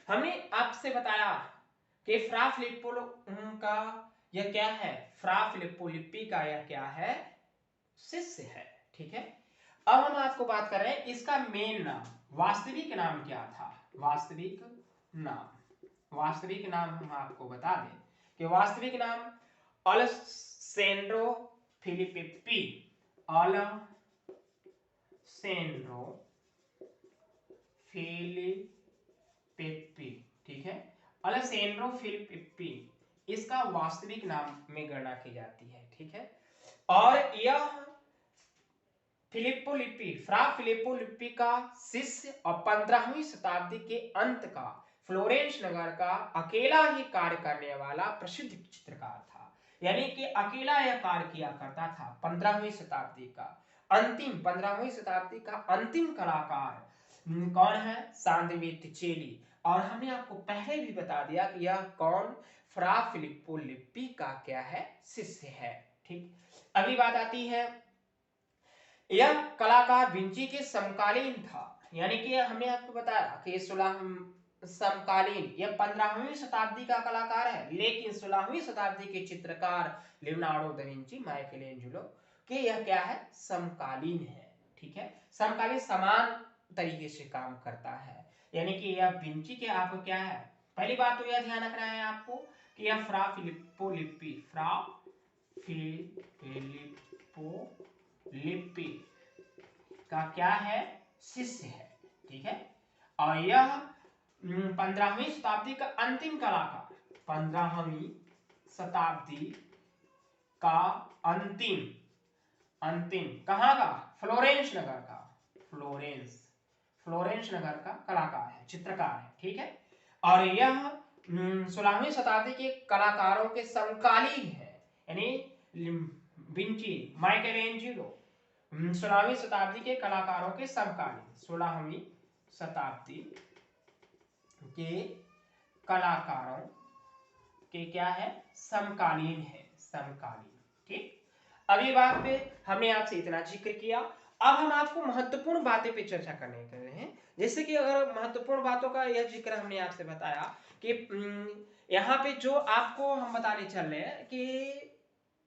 हमने आपसे बताया कि फ्रा फिलिप्पो का यह क्या है, फ्रा फिलिप्पो लिप्पी का यह क्या है, शिष्य है, ठीक है। अब हम आपको बात कर रहे हैं इसका मेन नाम, वास्तविक नाम क्या था, वास्तविक नाम हम आपको बता दें कि वास्तविक नाम अलेसेंड्रो फिलिप्पी, अलेसेंड्रो फिलिप्पी, ठीक है। अलेसेंड्रो फिलिप्पी इसका वास्तविक नाम में गणना की जाती है, ठीक है। और यह फिलिप्पो लिप्पी, फ्रा फिलिप्पो लिप्पी का शिष्य और 15वीं शताब्दी के अंत का फ्लोरेंस नगर का अकेला ही कार्य करने वाला प्रसिद्ध चित्रकार था। यानी कि अकेला यह कार्य किया करता था। 15वीं शताब्दी का अंतिम, 15वीं शताब्दी का अंतिम कलाकार कौन है, सांद्री बोत्तिचेली। और हमने आपको पहले भी बता दिया कि यह कौन, फ्रा फिलिप्पो लिप्पी का क्या है, शिष्य है, ठीक। अगली बात आती है, यह कलाकार विंची के समकालीन था, यानी कि हमने आपको बताया कि 16 समकालीन, यह 15वीं शताब्दी का कलाकार है, लेकिन 16वीं शताब्दी के चित्रकार लियोनार्डो दा विंची, माइकलएंजेलो के यह क्या है, समकालीन है। ठीक है, समकालीन समान तरीके से काम करता है, यानी कि यह विंची के आपको क्या है, पहली बात तो यह ध्यान रखना है आपको कि यह फ्रा फिलिप्पो लिप्पी का क्या है, शिष्य है। ठीक है, और यह 15वीं शताब्दी का अंतिम कलाकार, 15वीं शताब्दी का अंतिम कहाँ का, फ्लोरेंस नगर का, फ्लोरेंस नगर का कलाकार है, चित्रकार है। ठीक है, और यह 16वीं शताब्दी के कलाकारों के समकालीन है, यानी विंची, माइकलएंजेलो 16वीं शताब्दी के कलाकारों के समकालीन, 16वीं शताब्दी के कलाकारों के क्या है, समकालीन है, समकालीन। ठीक, अगली बात पे हमने आपसे इतना जिक्र किया। अब हम आपको महत्वपूर्ण बातें पे चर्चा करने कर रहे हैं, जैसे कि अगर महत्वपूर्ण बातों का यह जिक्र हमने आपसे बताया कि यहाँ पे जो आपको हम बताने चल रहे हैं कि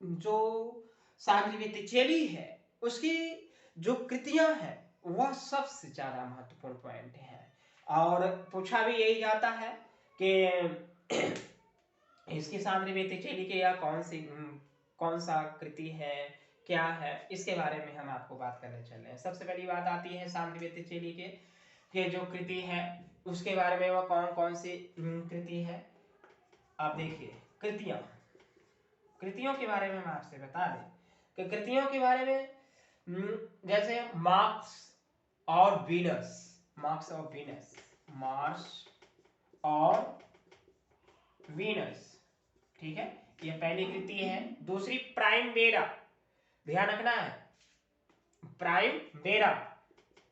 जो सांद्री बोत्तिचेली है उसकी जो कृतियां हैं वह सबसे ज्यादा महत्वपूर्ण पॉइंट है, और पूछा भी यही जाता है कि इसकी सांद्री बोत्तिचेली के या कौन सा कृति है, क्या है, इसके बारे में हम आपको बात करने चल रहे हैं। सबसे पहली बात आती है सांद्री बोत्तिचेली के जो कृति है उसके बारे में, वह कौन सी कृति है। आप देखिए कृतियों के बारे में हम आपसे बता दें कि कृतियों के बारे में जैसे मार्स और वीनस। ठीक है, ये पहली कृति है। दूसरी प्राइमवेरा, ध्यान रखना है, प्राइमवेरा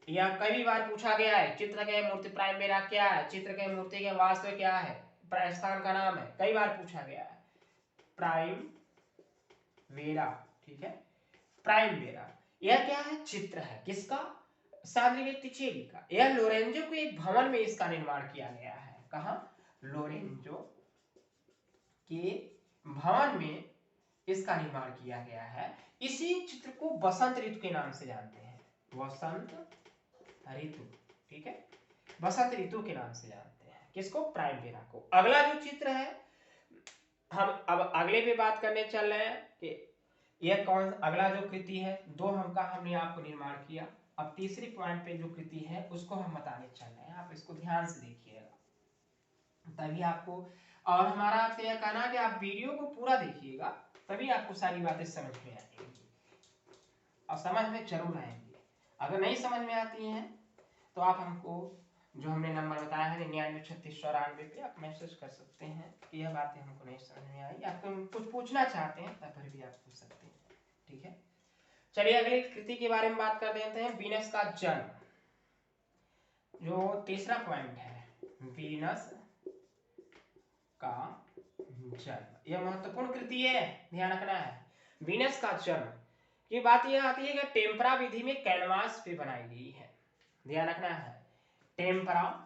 यह कई बार पूछा गया है। चित्र के मूर्ति प्राइमवेरा क्या है, चित्र के मूर्ति के वास्तव क्या है, स्थान का नाम है, कई बार पूछा गया है, प्राइमवेरा। ठीक है, प्राइमवेरा यह क्या है, चित्र है, किसका, सांद्री बोत्तिचेली का। यह लोरेंजो के एक भवन में इसका निर्माण किया गया है। कहां, लोरेंजो के भवन में इसका निर्माण किया गया है। इसी चित्र को बसंत ऋतु के नाम से जानते हैं, वसंत ऋतु। ठीक है, बसंत ऋतु के नाम से जानते हैं किसको, प्राइमवेरा को। अगला जो चित्र है, हम अब अगले पे बात करने चल रहे हैं कि यह कौन, अगला जो कृति है, दो हमने आपको निर्माण किया। अब तीसरी पॉइंट पे जो कृति है उसको हम बताने चल रहे हैं, आप इसको ध्यान से देखिएगा तभी आपको, और हमारा आपसे यह कहना है कि आप वीडियो को पूरा देखिएगा तभी आपको सारी बातें समझ में आएंगी, और समझ में जरूर आएंगी। अगर नहीं समझ में आती हैं तो आप हमको जो हमने नंबर बताया है 993694 पे आप मैसेज कर सकते हैं कि यह बातें हमको नहीं समझ में आई, आप कुछ पूछना चाहते हैं तब भी आप पूछ सकते हैं। ठीक है, चलिए अगली कृति के बारे में बात कर देते हैं, वीनस का जन्म। जो तीसरा पॉइंट है, वीनस का जन्म, यह महत्वपूर्ण कृति है, ध्यान रखना है। वीनस का जन्म की बात यह आती है कि टेम्परा विधि में कैनवास पे बनाई गई है, ध्यान रखना है। टेम्परा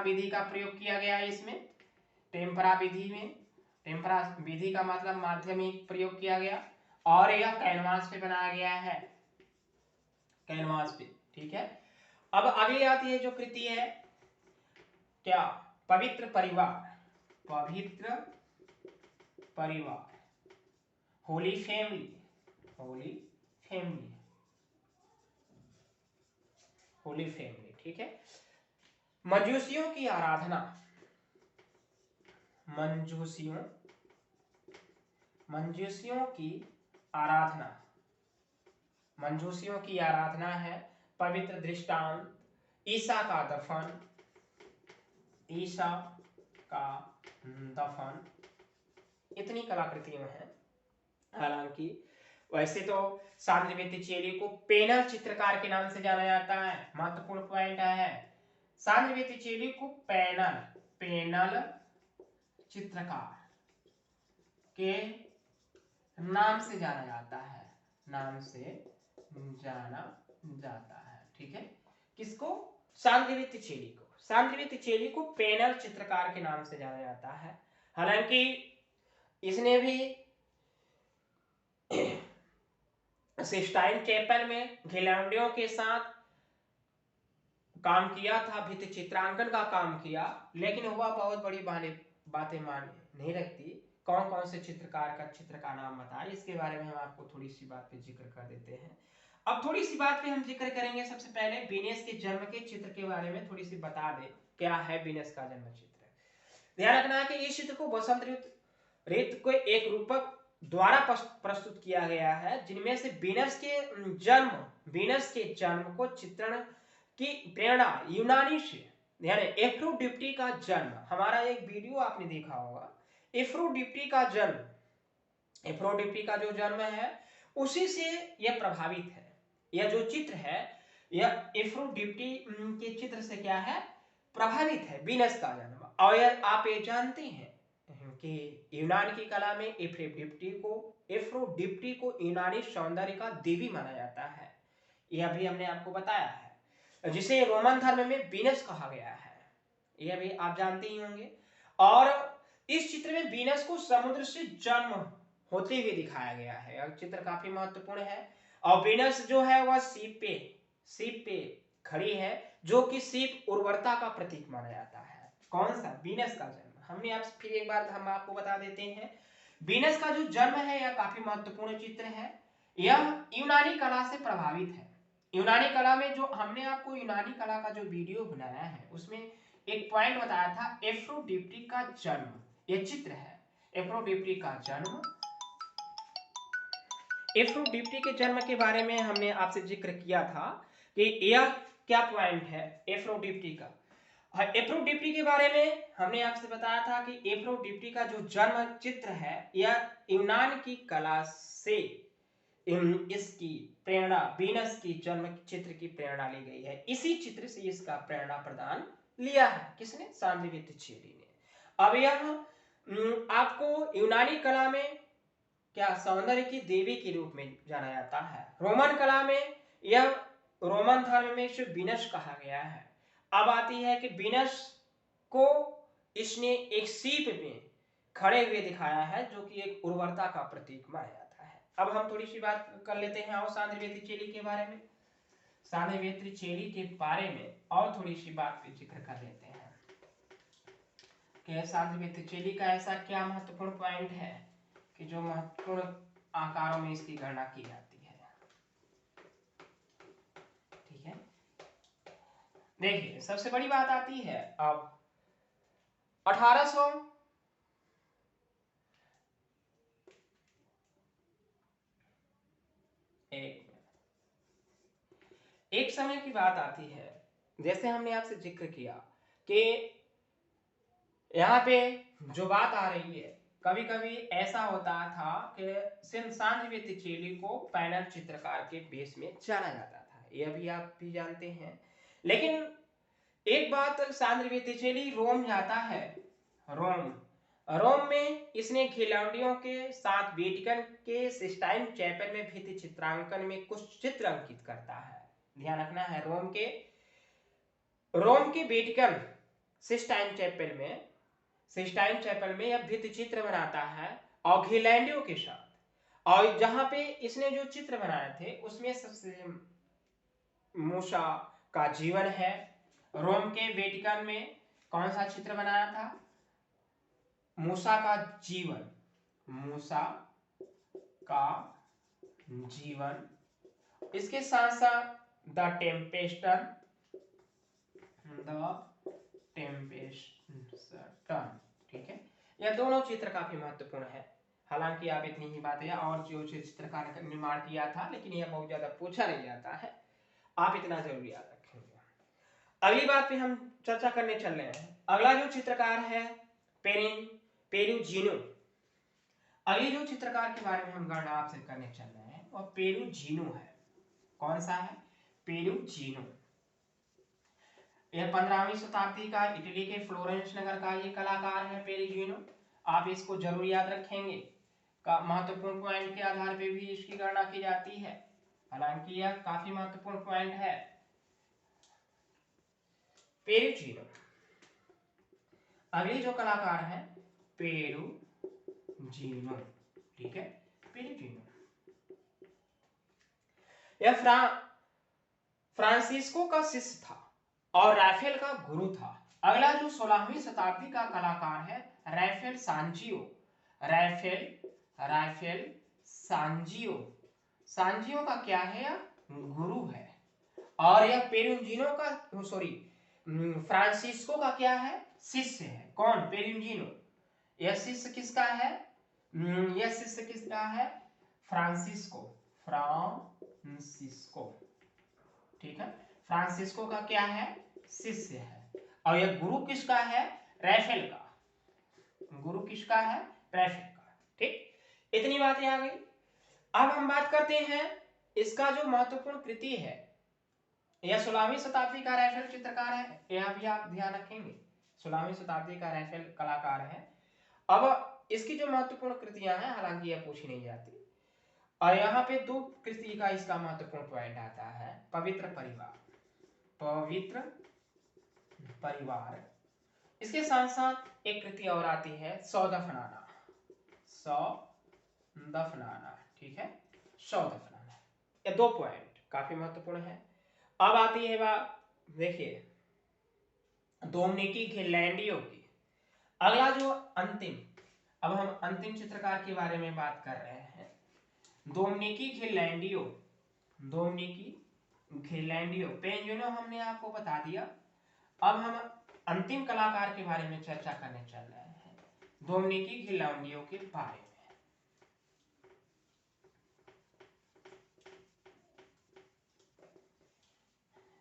विधि का प्रयोग किया गया है इसमें। टेम्परा विधि का मतलब माध्यमिक प्रयोग किया गया, और यह कैनवास पे बनाया गया है, कैनवास पे। ठीक है, अब अगली आती है जो कृति है क्या, पवित्र परिवार, होली फैमिली। ठीक है, मंजूसियों की आराधना, मंजूसियों की आराधना है, पवित्र दृष्टांत, ईसा का दफन, इतनी कलाकृतियां हैं। हालांकि वैसे तो सांद्री बोत्तिचेली को पेनल चित्रकार के नाम से जाना जाता है, महत्वपूर्ण पॉइंट है, सांद्री बोत्तिचेली को पेनल चित्रकार के नाम से जाना जाता है, ठीक है, किसको, सांद्री बोत्तिचेली को। सांद्री बोत्तिचेली को पैनल चित्रकार के नाम से जाना जाता है। हालांकि इसने भी सिस्टाइन चैपल में घिलैंडियों के साथ काम किया था, भित्ति चित्रांकन का काम किया, लेकिन वह बहुत बड़ी बातें माने नहीं रखती। कौन कौन से चित्रकार का चित्र का नाम बताए, इसके बारे में हम आपको थोड़ी सी बात पे जिक्र कर देते हैं। अब थोड़ी सी बात पे हम जिक्र करेंगे। सबसे पहले वीनस के जन्म के चित्र के बारे में थोड़ी सी बता दे, क्या है वीनस का जन्म चित्र। ध्यान रखना है कि इस चित्र को वसंत ऋतु को एक रूपक द्वारा प्रस्तुत किया गया है, जिनमें से वीनस के जन्म को चित्रण की प्रेरणा यूनानी से, यानी एफ्रोडिप्टी का जन्म, हमारा एक वीडियो आपने देखा होगा, एफ्रोडिप्टी का जो जन्म है उसी से यह प्रभावित है। यह जो चित्र है यह एफ्रोडिप्टी के चित्र से क्या है, प्रभावित है, वीनस का जन्म। और आप ये जानते हैं कि यूनान की कला में एफ्रोडिप्टी को यूनानी सौंदर्य का देवी माना जाता है। यह भी हमने आपको बताया है, जिसे रोमन धर्म में वीनस कहा गया है, यह भी आप जानते ही होंगे। और इस चित्र में वीनस को समुद्र से जन्म होते हुए दिखाया गया है। यह चित्र काफी महत्वपूर्ण है। और वीनस जो है वह सीप पे खड़ी है, जो कि सीप उर्वरता का प्रतीक माना जाता है। कौन सा, वीनस का जन्म। हमने आप फिर एक बार हम आपको बता देते हैं, वीनस का जो जन्म है यह काफी महत्वपूर्ण चित्र है। यह यूनानी कला से प्रभावित है। यूनानी कला में जो हमने आपको यूनानी कला का जो वीडियो बनाया है उसमें एक पॉइंट बताया था, एफ्रोडिप्टी का जन्म। यह चित्र है एफ्रोडिप्टी का जन्म। एफ्रोडिप्टी के जन्म के बारे में हमने आपसे जिक्र किया था कि यह क्या पॉइंट है एफ्रोडिप्टी का। एफ्रोडिप्टी के बारे में हमने आपसे बताया था कि एफ्रोडिप्टी का जो जन्म चित्र है यह यूनान की कला से इसकी प्रेरणा, वीनस की जन्म चित्र की प्रेरणा ली गई है। इसी चित्र से इसका प्रेरणा प्रदान लिया है किसने, सांद्री बोत्तिचेली ने। अब यह आपको यूनानी कला में क्या सौंदर्य की देवी के रूप में जाना जाता है। रोमन कला में यह रोमन धर्म में इसे वीनस कहा गया है। अब आती है कि वीनस को इसने एक सीप में खड़े हुए दिखाया है, जो कि एक उर्वरता का प्रतीक माना जाता है। अब हम थोड़ी सी बात कर लेते हैं और सांद्री बोत्तिचेली के बारे में। सांद्री बोत्तिचेली के बारे में और थोड़ी सी बात पे जिक्र कर लेते हैं कि सांद्री बोत्तिचेली का ऐसा क्या महत्वपूर्ण पॉइंट है कि जो महत्वपूर्ण आकारों में इसकी गणना की जाती है। ठीक है, देखिए सबसे बड़ी बात आती है अब 1800 एक समय की बात आती है, जैसे हमने आपसे जिक्र किया कि यहाँ पे जो बात आ रही है, कभी कभी ऐसा होता था कि सांद्री बोत्तिचेली को पैनल चित्रकार के बेस में जाना जाता था, यह भी आप भी जानते हैं। लेकिन एक बात, सांद्री बोत्तिचेली रोम जाता है। रोम में इसने घिलैंडियों के साथ वेटिकन के सिस्टाइन चैपल में भित्ति चित्रांकन में कुछ चित्र अंकित करता है। ध्यान रखना है, रोम के वेटिकन सिस्टाइन चैपल में यह भित्ति चित्र बनाता है और घिलैंडियों के साथ। और जहां पे इसने जो चित्र बनाए थे उसमें सबसे मूसा का जीवन है। रोम के वेटिकन में कौन सा चित्र बनाया था, मूसा का जीवन। इसके साथ साथ द टेम्पेस्टन, ठीक है। यह दोनों चित्र काफी महत्वपूर्ण है। हालांकि आप इतनी ही बातें, और जो चित्रकार का निर्माण किया था, लेकिन यह बहुत ज्यादा पूछा नहीं जाता है, आप इतना जरूर याद रखेंगे। अगली बात पे हम चर्चा करने चल रहे हैं। अगला जो चित्रकार है पेरुजीनो। अगली जो चित्रकार के बारे में हम गणना आपसे करने चल रहे हैं वह पेरुजीनो है। कौन सा है, पेरुजीनो। यह 15वीं शताब्दी का इटली के फ्लोरेंस नगर का ये कलाकार है पेरुजीनो। आप इसको जरूर याद रखेंगे। का महत्वपूर्ण पॉइंट के आधार पे भी इसकी गणना की जाती है। हालांकि यह काफी महत्वपूर्ण पॉइंट है। पेरुचिनो। अगली जो कलाकार है पेरुचिनो, ठीक है, पेरुचिनो। यह फ्रांसिस्को का शिष्य था और राफेल का गुरु था। अगला जो 16वीं शताब्दी का कलाकार है राफेल सांजियो। राफेल सांजियो। सांजियो का क्या है, यह गुरु है। और यह पेरुंजिनो का, सॉरी, फ्रांसिस्को का क्या है, शिष्य है। कौन, पेरुंजिनो। यह शिष्य किसका है, यह शिष्य किसका है, फ्रांसिस्को। ठीक है, फ्रांसिस्को का क्या है, शिष्य है। और यह गुरु किसका है, राफेल का। गुरु किसका है, राफेल का। ठीक, इतनी बातें आ गई। अब हम बात करते हैं इसका जो महत्वपूर्ण कृति है। यह 16वीं शताब्दी का राफेल चित्रकार है, यह भी आप ध्यान रखेंगे, 16वीं शताब्दी का राफेल कलाकार है। अब इसकी जो महत्वपूर्ण कृतियां हैं, हालांकि यह पूछी नहीं जाती, और यहाँ पे दो कृति का इसका महत्वपूर्ण पॉइंट आता है, पवित्र परिवार। पवित्र परिवार, इसके साथ साथ एक कृति और आती है सौ दफनाना। ठीक है, सौ दफनाना। ये दो पॉइंट काफी महत्वपूर्ण है। अब आती है बात, देखिए, डोमिनिकी घिरलैंडियो की। अगला जो अंतिम, अब हम अंतिम चित्रकार के बारे में बात कर रहे हैं, डोमिनिकी घिरलैंडियो। पेंजुनो हमने आपको बता दिया। अब हम अंतिम कलाकार के बारे में चर्चा करने चल रहे हैं, डोमिनिकी घिरलैंडियो के बारे में।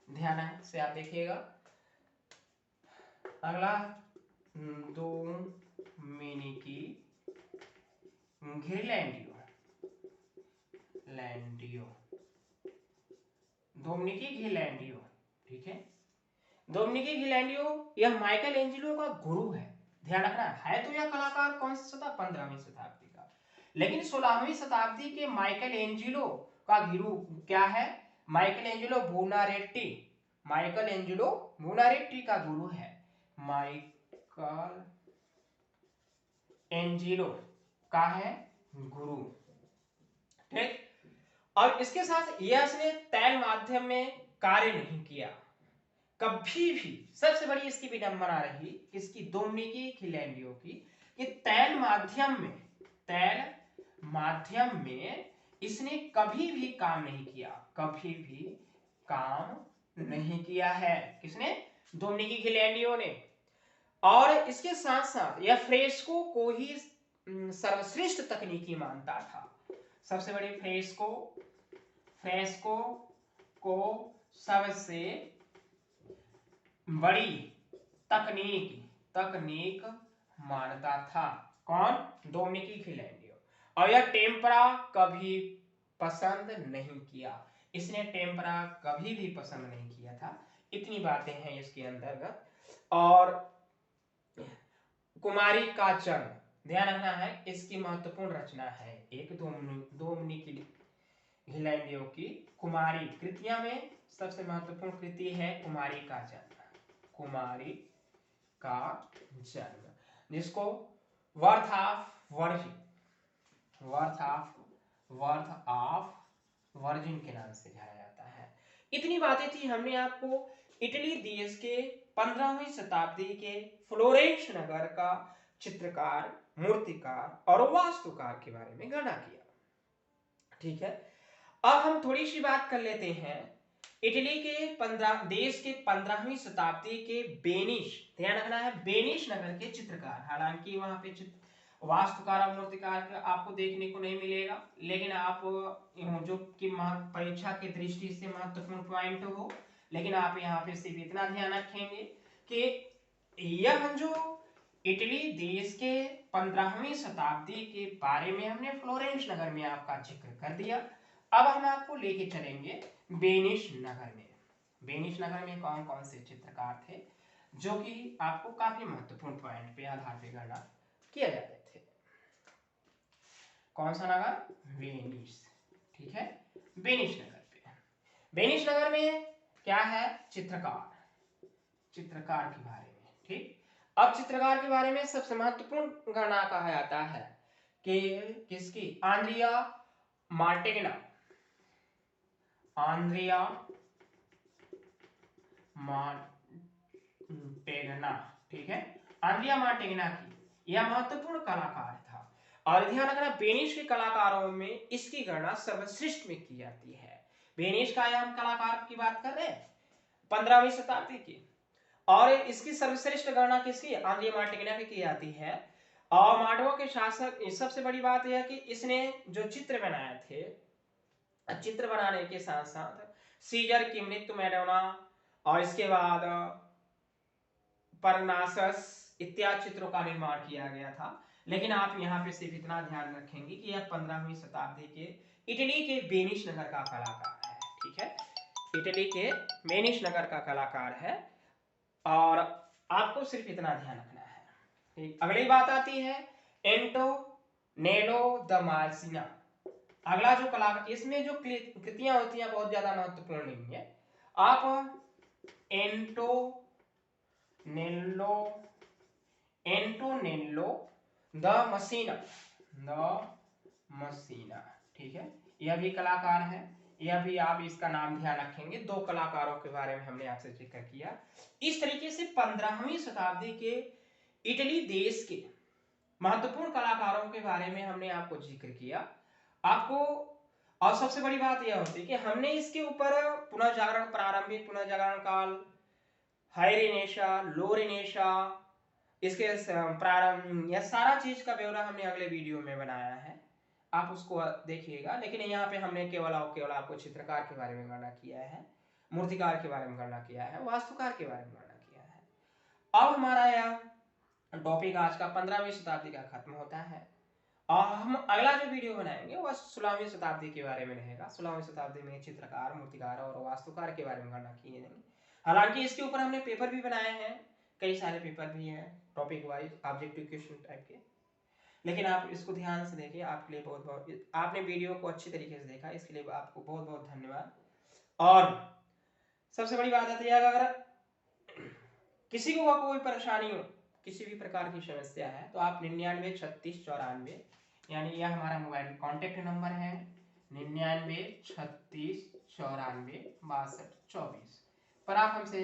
ध्यान से आप देखिएगा। अगला डोमिनिकी घिरलैंडियो। डोमिनिकी घिरलैंडियो, ठीक है। डोमिनिकी घिरलैंडियो यह माइकल एंजेलो का गुरु है। ध्यान रखना है तो यह कलाकार कौन सी शताब्दी, 15वीं शताब्दी का, लेकिन 16वीं शताब्दी के माइकल एंजेलो का गुरु क्या है, माइकल एंजेलो बुनारेट्टी का गुरु है। माइकल एंजेलो का है गुरु, ठीक। और इसके साथ यश ने तैल माध्यम में कार्य नहीं किया कभी भी। सबसे बड़ी इसकी विडंबना रही इसकी, डोमिनिकी घिरलैंडियो की, कि तैल माध्यम में इसने कभी भी काम नहीं किया, है। किसने, डोमिनिकी घिरलैंडियो ने। और इसके साथ साथ यह फ्रेस्को को ही सर्वश्रेष्ठ तकनीकी मानता था। सबसे बड़ी फ्रेस्को को सबसे बड़ी तकनीक मानता था। कौन, डोमिनिकी घिरलैंडियो। और यह टेम्परा कभी पसंद नहीं किया, इसने टेम्परा कभी भी पसंद नहीं किया था। इतनी बातें हैं इसके अंतर्गत। और कुमारी का जन्म, ध्यान रखना है, इसकी महत्वपूर्ण रचना है एक डोमिनिकी घिरलैंडियो की कुमारी कृतियां में सबसे महत्वपूर्ण कृति है कुमारी का जन्म, जिसको वर्थ ऑफ वर्जिन के नाम से जाना जाता है। इतनी बातें थी, हमने आपको इटली देश के 15वीं शताब्दी के फ्लोरेंस नगर का चित्रकार, मूर्तिकार और वास्तुकार के बारे में गणना किया, ठीक है। अब हम थोड़ी सी बात कर लेते हैं इटली के देश के 15वीं शताब्दी के बेनिस, ध्यान रखना है, बेनिस नगर के चित्रकार। हालांकि वहां पे वास्तुकार और मूर्तिकार आपको देखने को नहीं मिलेगा, लेकिन आप जो कि परीक्षा की दृष्टि से महत्वपूर्ण पॉइंट हो, लेकिन आप यहाँ पे सिर्फ इतना ध्यान रखेंगे कि यह जो इटली देश के 15वीं शताब्दी के बारे में हमने फ्लोरेंस नगर में आपका जिक्र कर दिया। अब हम आपको लेके चलेंगे वेनिस नगर में। वेनिस नगर में कौन कौन से चित्रकार थे जो कि आपको काफी महत्वपूर्ण पॉइंट पे आधार पे गणना किया जाते थे। कौन सा नगर, वेनिस, ठीक है, वेनिस नगर पे। वेनिस नगर में क्या है, चित्रकार, चित्रकार के बारे में। ठीक, अब चित्रकार के बारे में सबसे महत्वपूर्ण गणना कहा जाता है कि किसकी, आंद्रिया मार्टेगना, आंद्रिया मार्टेगना, ठीक है, आंद्रिया मार्टेगना की, यह महत्वपूर्ण कलाकार था। और ध्यान रखना, वेनिस के कलाकारों में इसकी गणना सर्वश्रेष्ठ में की जाती है। वेनिस का हम कलाकार की बात कर रहे हैं 15वीं शताब्दी की, और इसकी सर्वश्रेष्ठ गणना किसकी, आंद्रिया मार्टेगना की जाती है। और मार्टो के शासक, सबसे बड़ी बात यह कि इसने जो चित्र बनाए थे, चित्र बनाने के साथ साथ सीजर की मृत्यु, मैडोना, और इसके बाद परनासस इत्यादि चित्रों का निर्माण किया गया था। लेकिन आप यहाँ पे सिर्फ इतना ध्यान रखेंगे कि यह 15वीं शताब्दी के इटली के वेनिस नगर का कलाकार है। ठीक है, इटली के वेनिस नगर का कलाकार है, और आपको सिर्फ इतना ध्यान रखना है। ठीक, अगली बात आती है एंटोनेलो द मार्सिना। अगला जो कलाकार, इसमें जो कृतियां होती हैं बहुत ज्यादा महत्वपूर्ण नहीं है। आप एंटोनेलो द मसीना, ठीक है, यह भी कलाकार है। यह भी आप इसका नाम ध्यान रखेंगे। दो कलाकारों के बारे में हमने आपसे जिक्र किया। इस तरीके से 15वीं शताब्दी के इटली देश के महत्वपूर्ण कलाकारों के बारे में हमने आपको जिक्र किया। आपको, और सबसे बड़ी बात यह होती है कि हमने इसके ऊपर पुनर्जागरण, प्रारंभिक पुनर्जागरण काल, हाई रेनेसा, लो रेनेसा, इसके प्रारंभ, यह सारा चीज का ब्यौरा हमने अगले वीडियो में बनाया है, आप उसको देखिएगा। लेकिन यहाँ पे हमने केवल आपको चित्रकार के बारे में गणना किया है, मूर्तिकार के बारे में गणना किया है, वास्तुकार के बारे में गणना किया है। अब हमारा यह टॉपिक आज का 15वीं शताब्दी का खत्म होता है, और हम अगला जो वीडियो बनाएंगे वह 16वीं शताब्दी के बारे में रहेगा। 16वीं शताब्दी में चित्रकार, मूर्तिकार और वास्तुकार के बारे में गणना किए जाएंगे। हालांकि इसके ऊपर हमने पेपर भी बनाए हैं, कई सारे पेपर भी हैं topic wise, objective question type के। लेकिन आप इसको ध्यान से देखिए, आपके लिए बहुत बहुत, आपने वीडियो को अच्छी तरीके से देखा, इसके लिए आपको बहुत बहुत धन्यवाद। और सबसे बड़ी बात आती है, अगर किसी को कोई परेशानी हो, किसी भी प्रकार की समस्या है, तो आप 99 36 94, यानी यह हमारा मोबाइल कॉन्टेक्ट नंबर है, 99 36 94 62 24 पर आप हमसे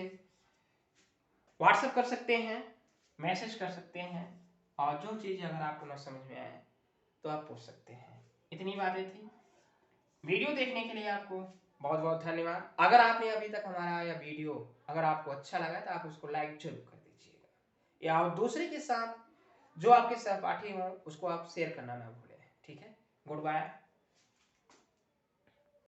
व्हाट्सएप कर सकते हैं, मैसेज कर सकते हैं, और जो चीज़ अगर आपको न समझ में आए तो आप पूछ सकते हैं। इतनी बातें थी। वीडियो देखने के लिए आपको बहुत बहुत धन्यवाद। अगर आपने अभी तक हमारा यह वीडियो अगर आपको अच्छा लगा तो आप उसको लाइक जरूर कर दीजिएगा, या दूसरे के साथ जो आपके सहपाठी हों उसको आप शेयर करना ना भूलें। ठीक है, गुड बाय।